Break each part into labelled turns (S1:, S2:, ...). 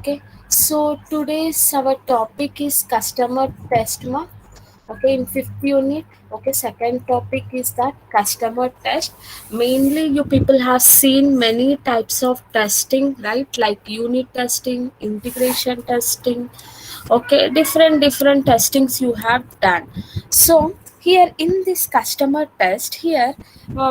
S1: Okay, so today's our topic is customer test ma. Okay, in fifth unit. Okay, second topic is that customer test. Mainly, you people have seen many types of testing, right? Like unit testing, integration testing. Okay, different testings you have done. So here in this customer test here,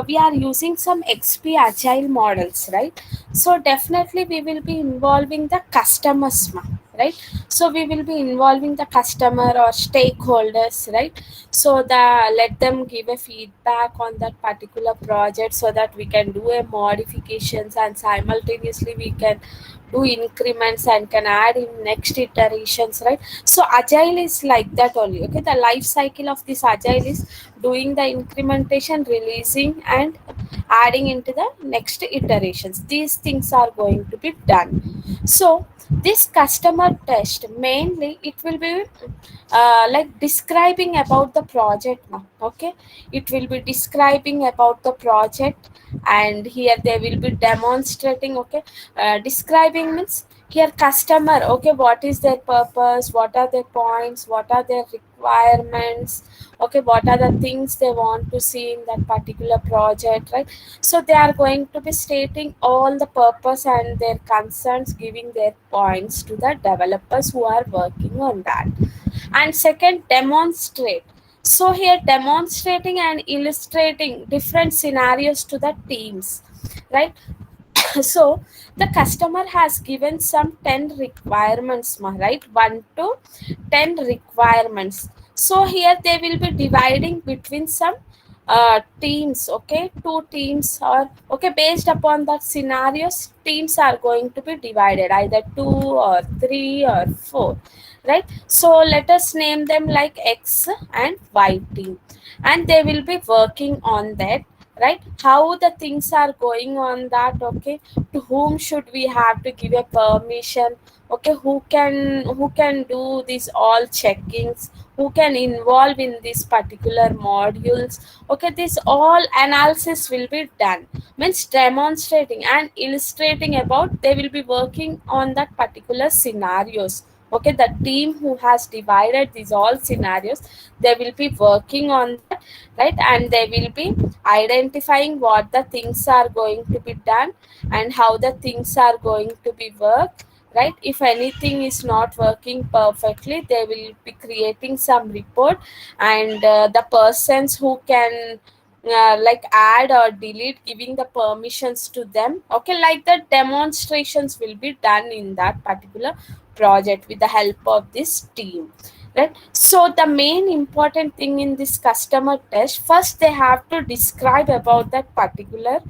S1: we are using some XP agile models, right? So definitely we will be involving the customers, right? So we will be involving the customer or stakeholders, right? So the let them give a feedback on that particular project so that we can do a modifications, and simultaneously we can do increments and can add in next iterations, right? So agile is like that only. Okay, the life cycle of this agile is doing the incrementation, releasing, and adding into the next iterations. These things are going to be done. So this customer test mainly it will be like describing about the project now. Okay, it will be describing about the project, and here they will be demonstrating. Okay, describing means here customer, okay, what is their purpose, what are their points, what are their requirements, okay, what are the things they want to see in that particular project, right? So they are going to be stating all the purpose and their concerns, giving their points to the developers who are working on that. And second, demonstrate. So here demonstrating and illustrating different scenarios to the teams, right? So the customer has given some 10 requirements, right? 1 to 10 requirements. So here they will be dividing between some teams. Okay, two teams, or okay, based upon that scenarios, teams are going to be divided either 2 or 3 or 4, right? So let us name them like X and Y team, and they will be working on that, right? How the things are going on that. Okay, to whom should we have to give a permission? Okay, who can do these all checkings, who can involve in these particular modules? Okay, this all analysis will be done, means demonstrating and illustrating about they will be working on that particular scenarios. Okay, the team who has divided these all scenarios, they will be working on that, right? And they will be identifying what the things are going to be done and how the things are going to be worked, right? If anything is not working perfectly, they will be creating some report, and the persons who can like add or delete, giving the permissions to them. Okay, like the demonstrations will be done in that particular project with the help of this team, right? So the main important thing in this customer test, first they have to describe about that particular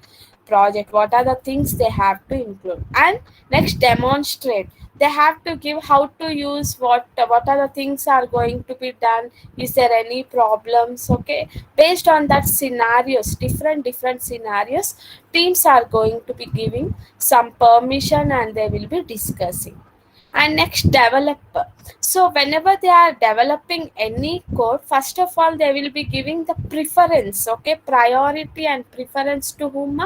S1: project, what are the things they have to include, and next demonstrate. They have to give how to use what are the things are going to be done, is there any problems? Okay, based on that scenarios, different scenarios, teams are going to be giving some permission and they will be discussing. And next, developer. So whenever they are developing any code, first of all they will be giving the preference, okay, priority and preference to whom?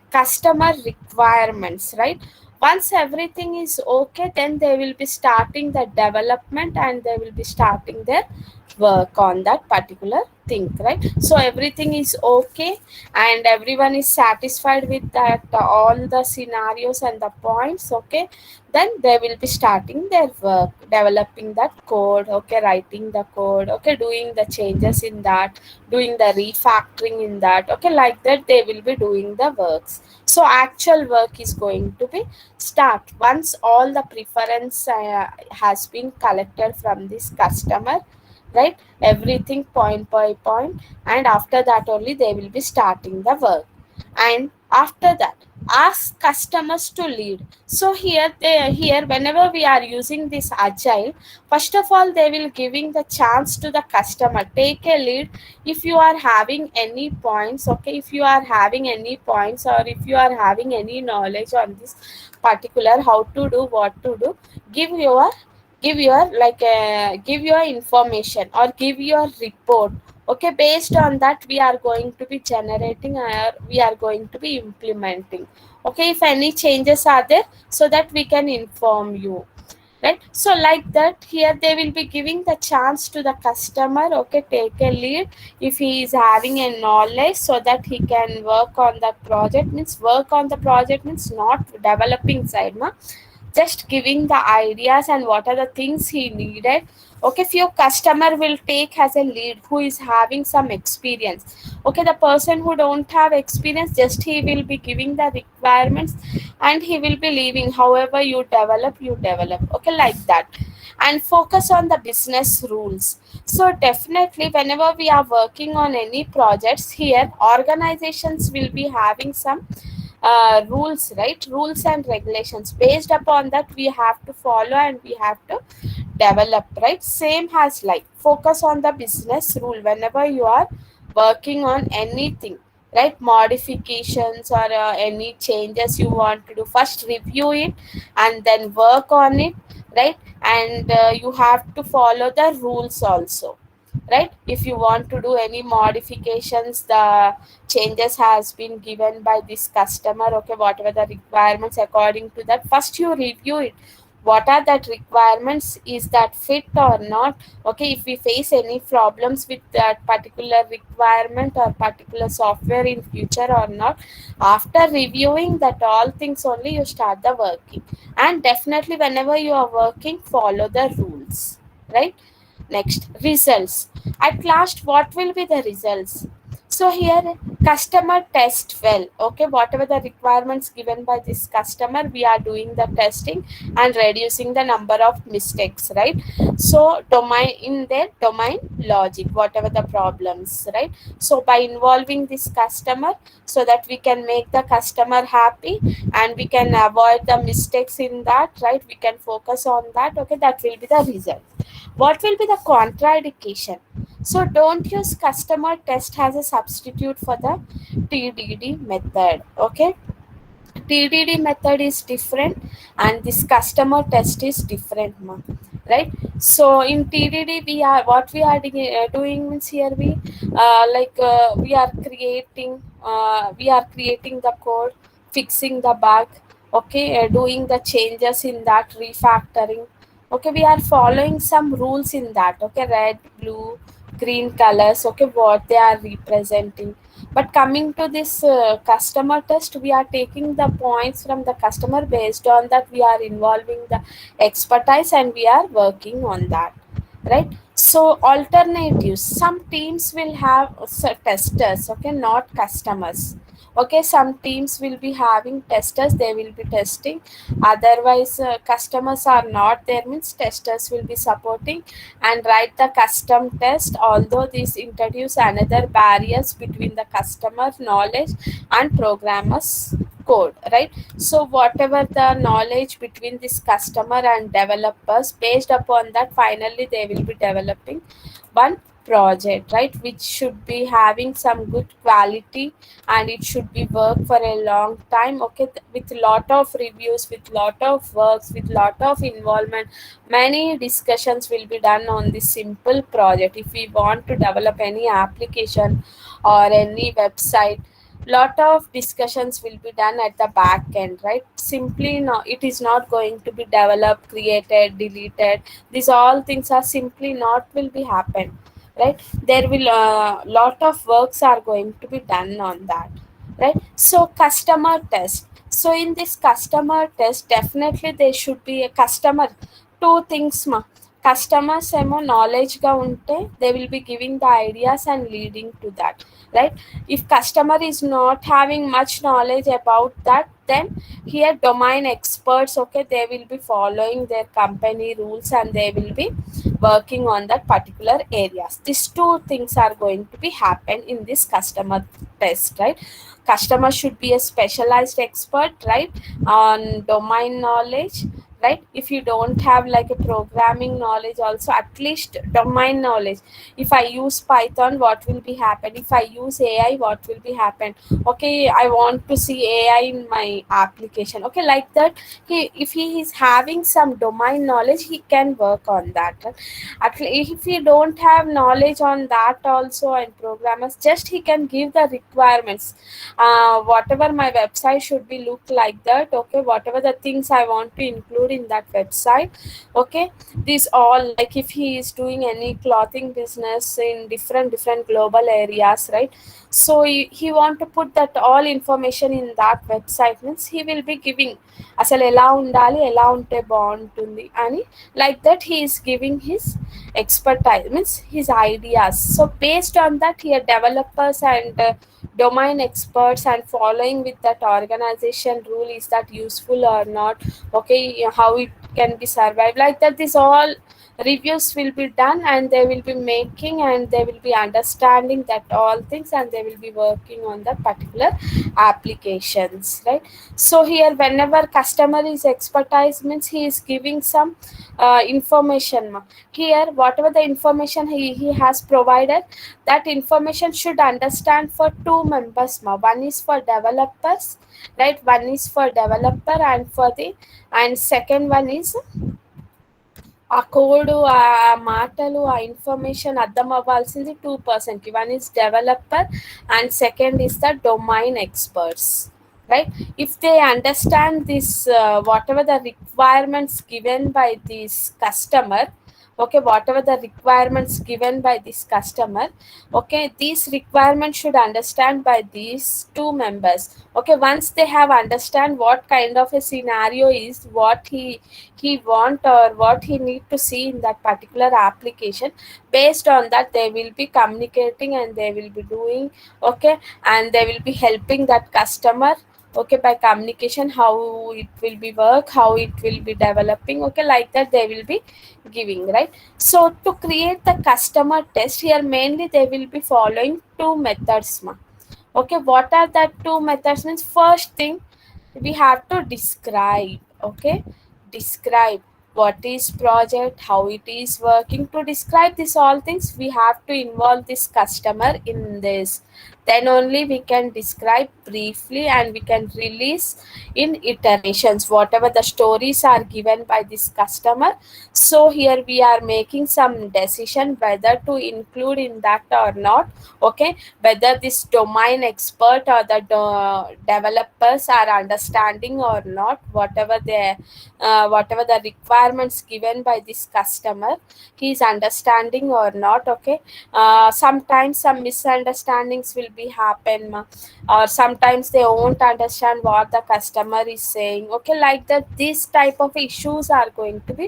S1: Customer requirements, right? Once everything is okay, then they will be starting the development and they will be starting their work on that particular thing, right? So everything is okay and everyone is satisfied with that, all the scenarios and the points. Okay, then they will be starting their work, developing that code. Okay, writing the code. Okay, doing the changes in that, doing the refactoring in that. Okay, like that they will be doing the works. So actual work is going to be start once all the preference has been collected from this customer, right? Everything point by point, and after that only they will be starting the work. And after that, ask customers to lead. So here whenever we are using this agile, first of all they will giving the chance to the customer take a lead. If you are having any points, okay, if you are having any points or if you are having any knowledge on this particular how to do, what to do, give your give your information or give your report. Okay, based on that we are going to be generating or we are going to be implementing. Okay, if any changes are there, so that we can inform you, right? So like that, here they will be giving the chance to the customer, okay, take a lead if he is having a knowledge, so that he can work on that project. Means work on the project means not developing side, ma, just giving the ideas and what are the things he needed. Okay, few customer will take as a lead who is having some experience. Okay, the person who don't have experience, just he will be giving the requirements and he will be leaving. However you develop, okay, like that. And focus on the business rules. So definitely whenever we are working on any projects, here organizations will be having some rules, right? Rules and regulations. Based upon that we have to follow and we have to develop, right? Same as like focus on the business rule whenever you are working on anything, right? Modifications or any changes you want to do, first review it and then work on it, right? And you have to follow the rules also, right? If you want to do any modifications, the changes has been given by this customer, okay, whatever the requirements, according to that first you review it. What are that requirements, is that fit or not? Okay, if we face any problems with that particular requirement or particular software in future or not, after reviewing that all things only you start the working. And definitely whenever you are working, follow the rules, right? Next, results. At last, what will be the results? So here, customer test well. Okay, whatever the requirements given by this customer, we are doing the testing and reducing the number of mistakes, right? So domain in their domain logic, whatever the problems, right? So by involving this customer, so that we can make the customer happy and we can avoid the mistakes in that, right? We can focus on that. Okay, that will be the result. What will be the contraindication? So don't use customer test as a substitute for the TDD method. Okay, TDD method is different and this customer test is different, ma, right? So in TDD we are what we are doing means here we are creating the code, fixing the bug, okay, doing the changes in that, refactoring. Okay, we are following some rules in that. Okay, red, blue, green colors. Okay, what they are representing. But coming to this customer test, we are taking the points from the customer. Based on that we are involving the expertise and we are working on that, right? So alternatives, some teams will have testers, okay, not customers. Okay, some teams will be having testers, they will be testing. Otherwise customers are not there, means testers will be supporting and write the custom test. Although this introduce another barriers between the customer knowledge and programmers code, right? So whatever the knowledge between this customer and developers, based upon that finally they will be developing one project, right, which should be having some good quality and it should be work for a long time. Okay, with lot of reviews, with lot of works, with lot of involvement, many discussions will be done on this simple project. If we want to develop any application or any website, lot of discussions will be done at the back end, right? Simply no, it is not going to be developed, created, deleted. These all things are simply not will be happen, right? There will lot of works are going to be done on that, right? So customer test. So in this customer test, definitely there should be a customer, two things, ma. Customers ఏమో knowledge గా ఉంటే they will be giving the ideas and leading to that, right? If customer is not having much knowledge about that, then here domain experts, okay, they will be following their company rules and they will be working on that particular areas. These two things are going to be happen in this customer test, right? Customer should be a specialized expert, right, on domain knowledge, right? If you don't have like a programming knowledge, also at least domain knowledge. If I use Python, what will be happen? If I use AI, what will be happen? Okay, I want to see AI in my application. Okay, like that. If he is having some domain knowledge, he can work on that, right? If he don't have knowledge on that also, and programmers, just he can give the requirements. Whatever my website should be look like that. Okay, whatever the things I want to include in that website. Okay, these all, like if he is doing any clothing business in different global areas, right? So he want to put that all information in that website, means he will be giving అసలు ఎలా ఉండాలి, ఎలా ఉంటే బాగుంటుంది అని, like that he is giving his expertise, means his ideas. So based on that, here developers and domain experts and following with that organization rule, is that useful or not? Okay, how it can be survived, like that, this all reviews will be done, and they will be making, and they will be understanding that all things, and they will be working on the particular applications, right? So here, whenever customer is expertise, means he is giving some information, here whatever the information he has provided, that information should understand for two members, one is for developers, right? One is for developer, and for the, and second one is ఆ కోడు, ఆ మాటలు, ఆ information అర్థం అవ్వాల్సింది 2%కి. One is developer and second is the domain experts, right? If they understand this, whatever the requirements given by this customer, okay, whatever the requirements given by this customer, okay, these requirements should understand by these two members. Okay, once they have understand what kind of a scenario is, what he want, or what he need to see in that particular application, based on that they will be communicating, and they will be doing, okay, and they will be helping that customer, okay, by communication, how it will be work, how it will be developing, okay, like that they will be giving, right? So to create the customer test, here mainly they will be following two methods, ma. Okay, what are that two methods? Means first thing, we have to describe, okay, describe what is project, how it is working. To describe this all things, we have to involve this customer in this, then only we can describe briefly, and we can release in iterations whatever the stories are given by this customer. So here we are making some decision whether to include in that or not. Okay, whether this domain expert or the developers are understanding or not, whatever the whatever the requirements given by this customer, he is understanding or not. Okay, sometimes some misunderstandings will be happen, or sometimes they won't understand what the customer is saying. Okay, like that, these type of issues are going to be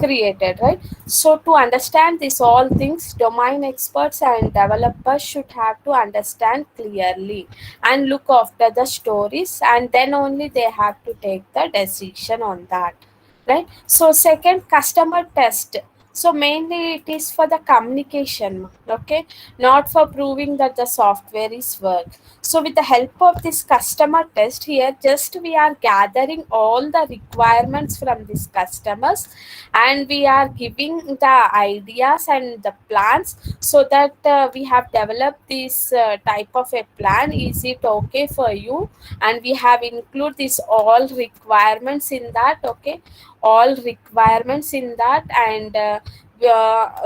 S1: created, right? So to understand this all things, domain experts and developers should have to understand clearly and look after the stories, and then only they have to take the decision on that, right? So second, customer test. So mainly it is for the communication, okay, not for proving that the software is work. So with the help of this customer test, here just we are gathering all the requirements from these customers, and we are giving the ideas and the plans, so that we have developed this type of a plan, is it okay for you, and we have include this all requirements in that. Okay, all requirements in that, and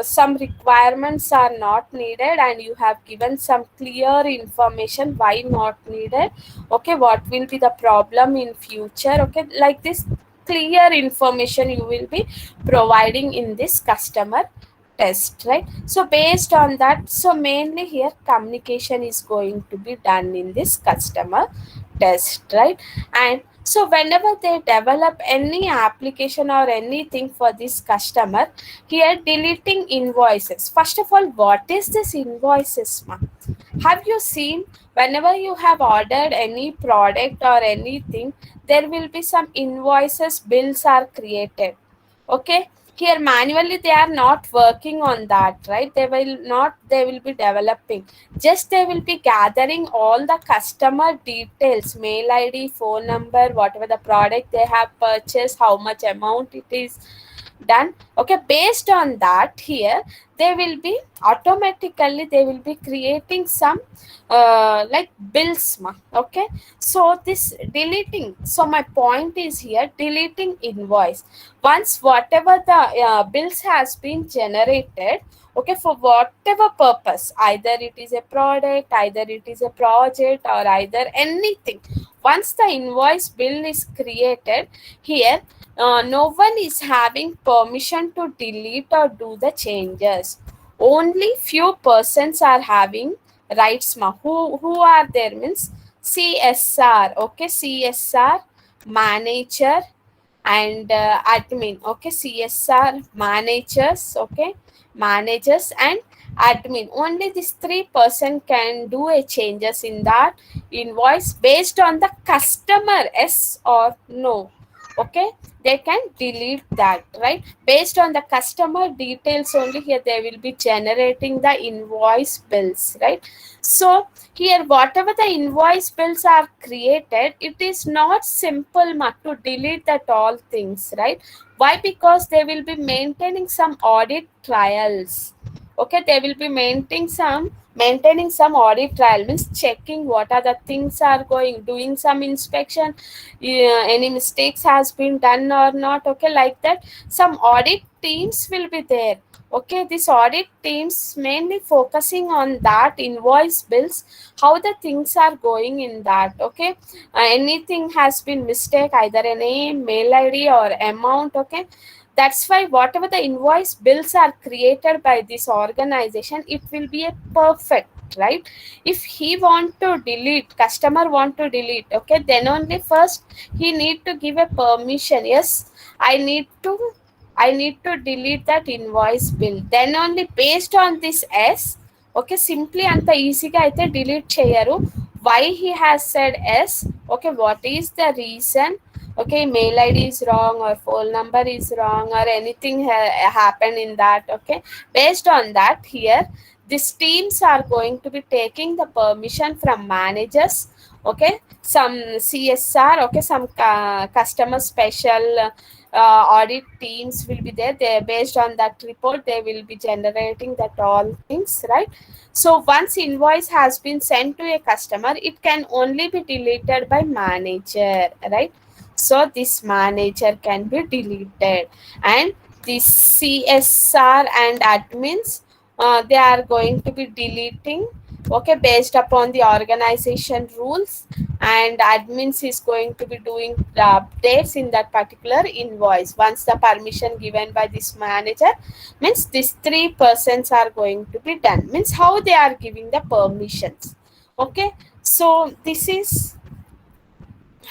S1: some requirements are not needed, and you have given some clear information why not needed. Okay, what will be the problem in future. Okay, like this clear information you will be providing in this customer test, right? So based on that, so mainly here communication is going to be done in this customer test, right? And so whenever they develop any application or anything for this customer, here deleting invoices. First of all, what is this invoices, ma? Have you seen, whenever you have ordered any product or anything, there will be some invoices, bills are created. Okay, Here manually they are not working on that, right? They will be developing, just they will be gathering all the customer details, mail id, phone number, whatever the product they have purchased, how much amount it is done. Okay, based on that, here they will be automatically they will be creating some like bills okay. So this deleting, so my point is here, deleting invoice, once whatever the bills has been generated, okay, for whatever purpose, either it is a product, either it is a project, or either anything, once the invoice bill is created, here no one is having permission to delete or do the changes. Only few persons are having rights who are there means CSR, okay, CSR manager and admin, okay, CSR managers, okay, managers and admin, only this 3% can do a changes in that invoice based on the customer, yes or no. Okay, they can delete that, right? Based on the customer details only, here they will be generating the invoice bills, right? So here whatever the invoice bills are created, it is not simple to delete that all things, right? Why? Because they will be maintaining some audit trials. Okay, they will be maintaining some audit trial, means checking what are the things are going, doing some inspection, any mistakes has been done or not, okay, like that. Some audit teams will be there. Okay, this audit teams mainly focusing on that invoice bills, how the things are going in that. Okay, anything has been mistake, either a name, mail id or amount, okay, that's why whatever the invoice bills are created by this organization, it will be a perfect, right? If he want to delete, customer want to delete, okay, then only first he need to give a permission, yes, i need to I need to delete that invoice bill, then only based on this s, okay, simply అంత ఈజీగా అయితే delete చేయరు. Why he has said s, okay, what is the reason, okay, mail id is wrong or phone number is wrong or anything happened in that, okay, based on that, here these teams are going to be taking the permission from managers, okay, some CSR, okay, some customer special audit teams will be there. They, based on that report, they will be generating that all things, right? So once invoice has been sent to a customer, it can only be deleted by manager, right? So this manager can be deleted, and this CSR and admins, they are going to be deleting, okay, based upon the organization rules, and admins is going to be doing the updates in that particular invoice. Once the permission given by this manager, means these 3% are going to be done, means how they are giving the permissions. Okay, so this is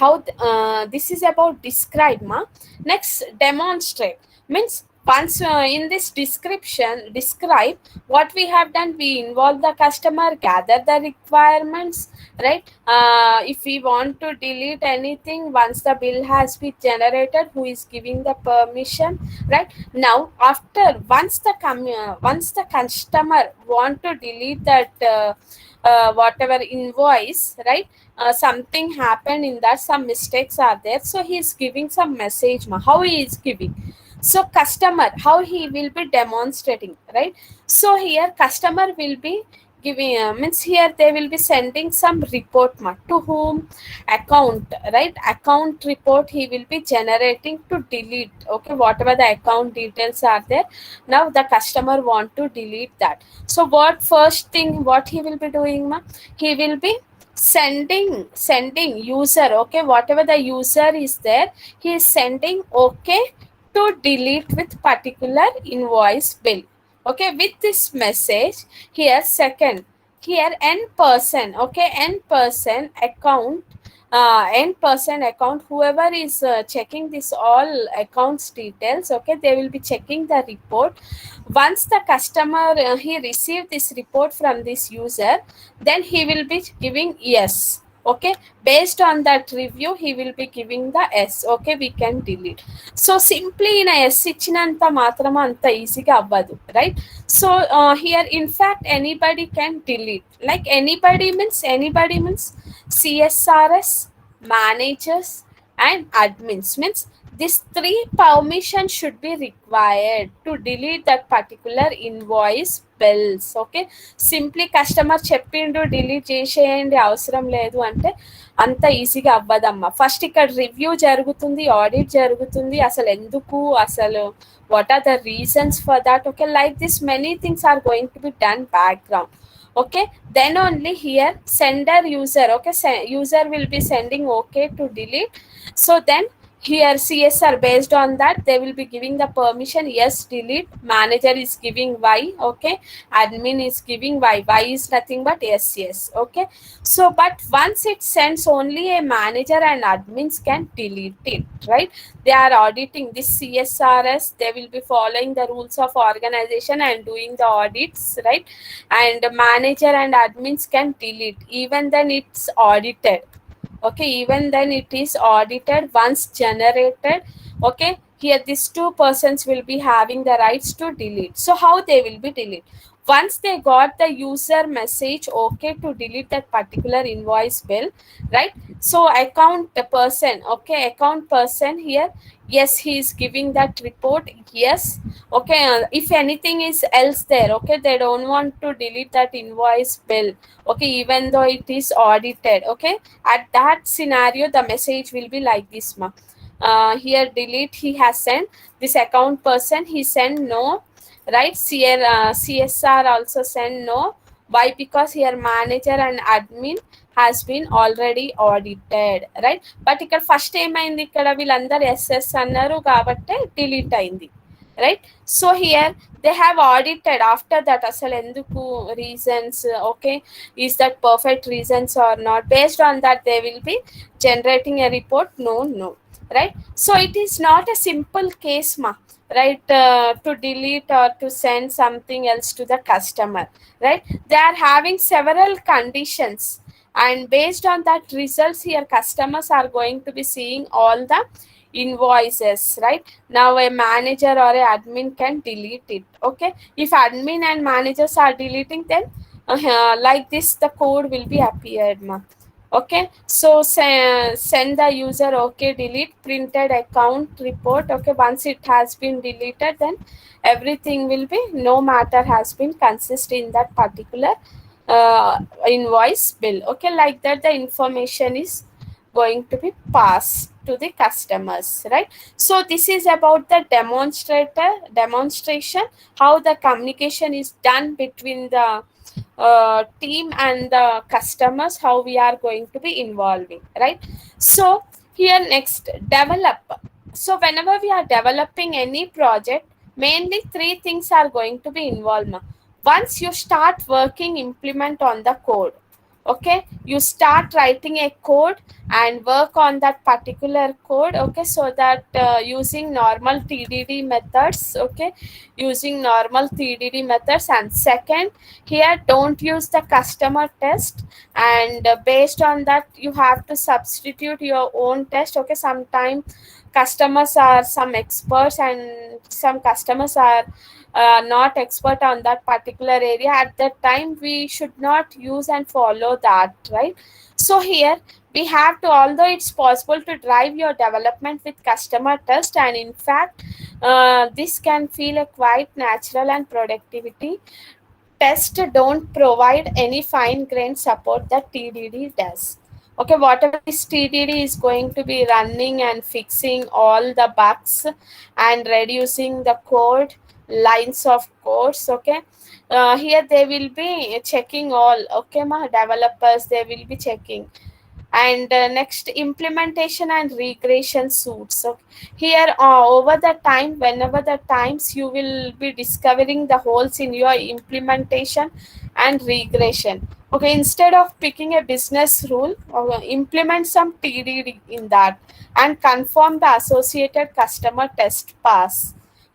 S1: how this is about describe next demonstrate, means once in this description describe what we have done, we involve the customer, gather the requirements, right? If we want to delete anything, once the bill has been generated, who is giving the permission, right? Now after once the customer want to delete that whatever invoice, right? Something happened in that, some mistakes are there, so he is giving some message how he is giving. So customer, how he will be demonstrating, right? So here customer will be giving means here they will be sending some report to whom, account, right? Account report he will be generating to delete, okay, whatever the account details are there. Now the customer want to delete that. So what first thing what he will be doing he will be sending user, okay, whatever the user is there, he is sending okay to delete with particular invoice bill, okay, with this message. Here second, here n person, okay, n person account, n person account, whoever is checking this all accounts details, okay, they will be checking the report. Once the customer he received this report from this user, then he will be giving yes, Okay, based on that review he will be giving the S. Okay, we can delete. So simply in a S ఇచ్చినంత మాత్రం అంత ఈజీగా అవ్వదు, right? So here in fact anybody can delete. Like anybody means CSRS, managers and admins. Means these three permissions should be required to delete that particular invoice bills. Okay, simply customer చెప్పిండు delete చేసేయండి అవసరం లేదు అంటే అంత ఈజీగా అవ్వదమ్మా. First ఇక్కడ review జరుగుతుంది, ఆడిట్ జరుగుతుంది, అసలు ఎందుకు, అసలు what are the reasons for that. Okay, like this many things are going to be done background. Okay, then only here sender user. Okay, user will be sending okay to delete. So then here CSR, based on that they will be giving the permission, yes delete. Manager is giving y. Okay, admin is giving y is nothing but yes yes. Okay, so but once it sends, only a manager and admins can delete it, right? They are auditing this CSRS, they will be following the rules of organization and doing the audits, right? And manager and admins can delete even then it's audited. Okay, even then it is audited once generated. Okay, here these two persons will be having the rights to delete. So how they will be delete? Once they got the user message okay to delete that particular invoice bill, right? So account person, okay, account person here, yes he is giving that report, yes. Okay, if anything is else there, okay, they don't want to delete that invoice bill, okay, even though it is audited. Okay, at that scenario the message will be like this ma. Here delete he has sent, this account person he sent no, right? CSR also send no. Why? Because here manager and admin has been already audited, right? But ఇక్కడ first ఏమైంది, ఇక్కడ వీళ్ళందరూ SS అన్నారు కాబట్టి delete అయింది, right? So here they have audited after that asal enduku reasons. Okay, is that perfect reasons or not? Based on that they will be generating a report, no no, right? So it is not a simple case ma, right? To delete or to send something else to the customer, right? They are having several conditions, and based on that results here customers are going to be seeing all the invoices, right? Now a manager or a admin can delete it. Okay, if admin and managers are deleting, then like this the code will be appeared ma. Okay, so send the user okay delete printed account report. Okay, once it has been deleted then everything will be, no matter has been consist in that particular invoice bill. Okay, like that the information is going to be passed to the customers, right? So this is about the demonstration, how the communication is done between the team and the customers, how we are going to be involving, right? So here next, develop. So whenever we are developing any project, mainly three things are going to be involved. Once you start working, implement on the code. Okay, you start writing a code and work on that particular code. Okay, so that using normal TDD methods. Okay, using normal TDD methods. And second, here don't use the customer test, and based on that you have to substitute your own test. Okay, sometimes customers are some experts and some customers are not expert on that particular area. At that time we should not use and follow that, right? So here we have to, although it's possible to drive your development with customer test, and in fact this can feel a quite natural and productivity. Test don't provide any fine grained support that TDD does. Okay, whatever this TDD is going to be running and fixing all the bugs and reducing the code lines of codes. Okay, here they will be checking all. Okay, my developers they will be checking. And next, implementation and regression suits. So here over the time, whenever the times you will be discovering the holes in your implementation and regression. Okay, instead of picking a business rule, implement some TDD in that and confirm the associated customer test pass.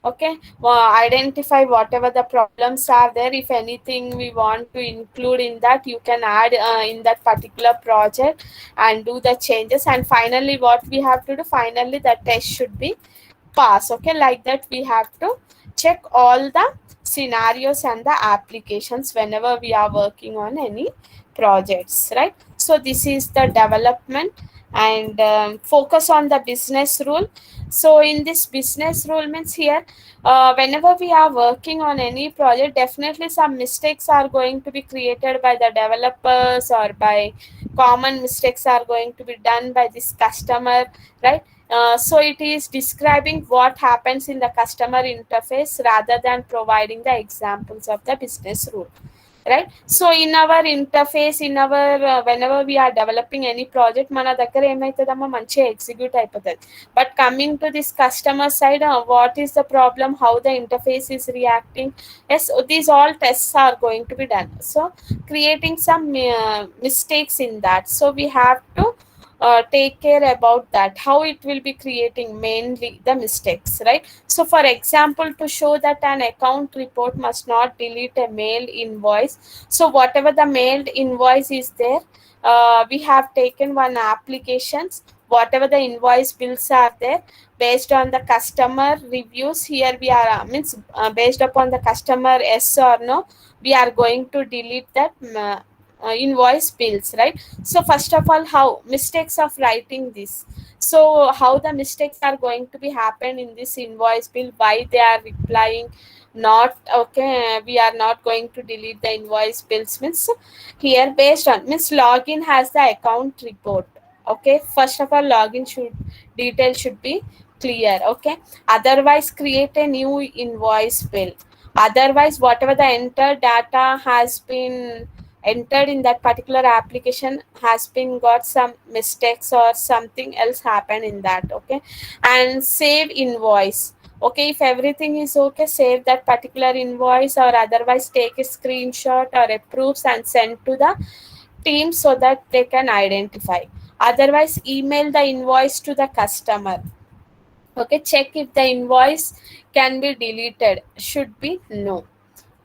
S1: Okay, identify whatever the problems are there. If anything we want to include in that, you can add in that particular project and do the changes. And finally what we have to do, finally the test should be pass. Okay, like that we have to check all the scenarios and the applications whenever we are working on any projects, right? So this is the development. And focus on the business rule. So in this business rule means here, whenever we are working on any project, definitely some mistakes are going to be created by the developers, or by common mistakes are going to be done by this customer, right? So it is describing what happens in the customer interface rather than providing the examples of the business rule, right? So in our interface, in our whenever we are developing any project, మన దగ్గర ఏమవుతుందమ్మా మంచిగా execute అయిపోతుంది. But coming to this customer side, what is the problem, how the interface is reacting, as these all tests are going to be done. So creating some mistakes in that, so we have to take care about that, how it will be creating mainly the mistakes, right? So for example, to show that an account report must not delete a mailed invoice, so whatever the mailed invoice is there, we have taken one applications, whatever the invoice bills are there, based on the customer reviews, here we are means based upon the customer yes or no, we are going to delete that invoice bills, right? So first of all, how mistakes of writing this, so how the mistakes are going to be happen in this invoice bill, why they are replying not okay, we are not going to delete the invoice bills means, here based on means login has the account report. Okay, first of all login should detail should be clear. Okay, otherwise create a new invoice bill, otherwise whatever the entered data has been entered in that particular application has been got some mistakes or something else happen in that. Okay, and save invoice. Okay, if everything is okay, save that particular invoice, or otherwise take a screenshot or a proofs and send to the team so that they can identify. Otherwise email the invoice to the customer. Okay, check if the invoice can be deleted, should be no.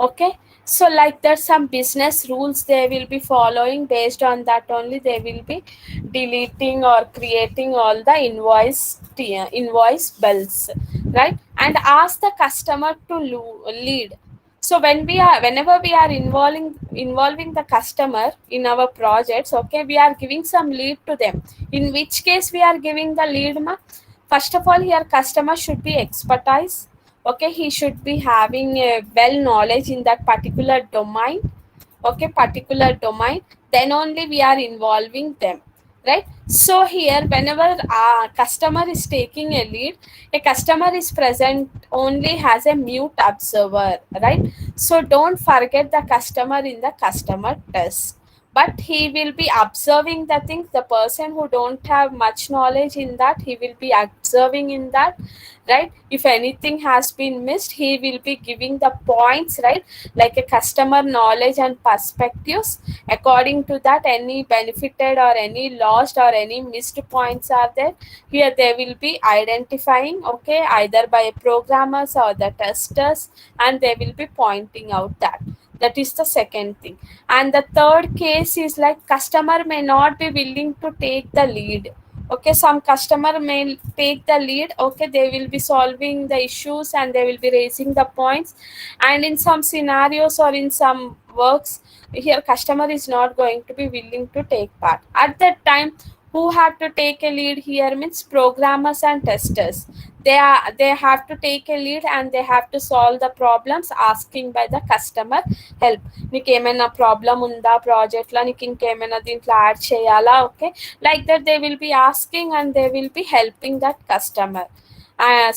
S1: Okay, so like that some business rules they will be following, based on that only they will be deleting or creating all the invoice bills, right? And ask the customer to lead. So whenever we are involving the customer in our projects, okay, we are giving some lead to them. In which case we are giving the lead ma, first of all here customer should be expertise. Okay, he should be having a well knowledge in that particular domain. Okay, particular domain, then only we are involving them, right? So here whenever customer is taking a lead, a customer is present only has a mute observer, right? So don't forget the customer in the customer test, but he will be observing the things, the person who don't have much knowledge in that, he will be observing in that, right? If anything has been missed, he will be giving the points, right? Like a customer knowledge and perspectives, according to that any benefited or any lost or any missed points are there, here they will be identifying, okay, either by programmers or the testers, and they will be pointing out that. That is the second thing. And the third case is like customer may not be willing to take the lead. Okay, some customer may take the lead. Okay, they will be solving the issues and they will be raising the points, and in some scenarios or in some works, here customer is not going to be willing to take part. At that time, who had to take a lead here means programmers and testers. They have to take a lead and they have to solve the problems asking by the customer help. నీకు ఏమైనా problem ఉందా ప్రాజెక్ట్లో, నీకు ఇంకేమైనా దీంట్లో add చేయాలా, okay, like that they will be asking and they will be helping that customer,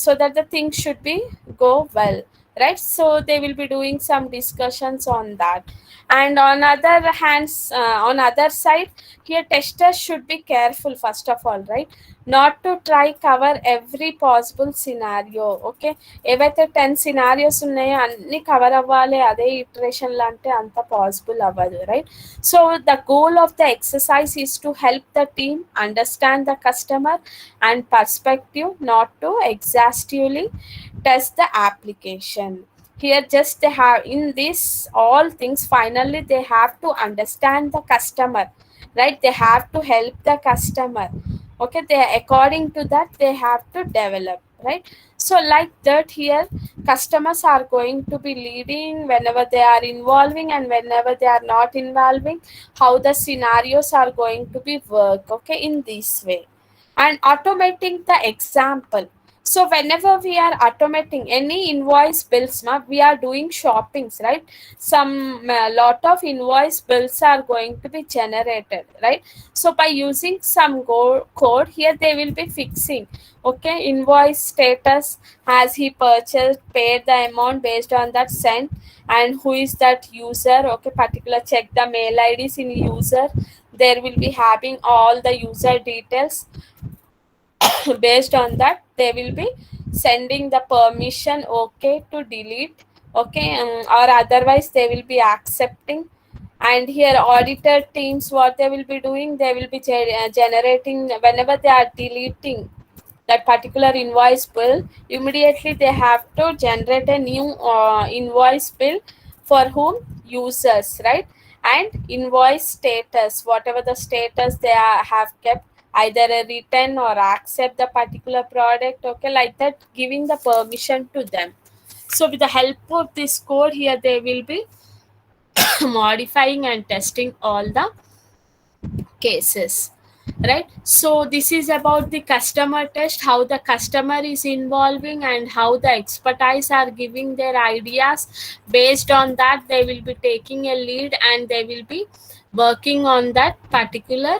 S1: so that the things should be go well, right? So they will be doing some discussions on that. And on other hands, on other side, here testers should be careful first of all, right? not to try cover every possible scenario. Okay, ఏవైతే 10 scenarios ఉన్నాయో అన్ని cover అవ్వాలి అదే ఇటరేషన్లో అంటే అంత possible అవ్వదు, right? So the goal of the exercise is to help the team understand the customer and perspective, not to exhaustively test the application. Here just they have in this all things, finally they have to understand the customer, right? They have to help the customer. Okay, they according to that they have to develop, right? So like that, here customers are going to be leading whenever they are involving and whenever they are not involving, how the scenarios are going to be work, okay, in this way. And automating the example. So whenever we are automating any invoice bills, we are doing shoppings, right? Some lot of invoice bills are going to be generated, right? So by using some code here, they will be fixing, okay, invoice status, has he purchased, paid the amount based on that sent, and who is that user, okay, particular check the mail IDs in user, there will be having all the user details. Based on that they will be sending the permission, okay, to delete, okay, or otherwise they will be accepting. And here auditor teams, what they will be doing, they will be generating whenever they are deleting that particular invoice bill, immediately they have to generate a new invoice bill for whom, users, right? And invoice status, whatever the status they have kept, either a return or accept the particular product, okay, like that, giving the permission to them. So with the help of this code here, they will be modifying and testing all the cases, right? So this is about the customer test, how the customer is involving and how the expertise are giving their ideas. Based on that they will be taking a lead and they will be working on that particular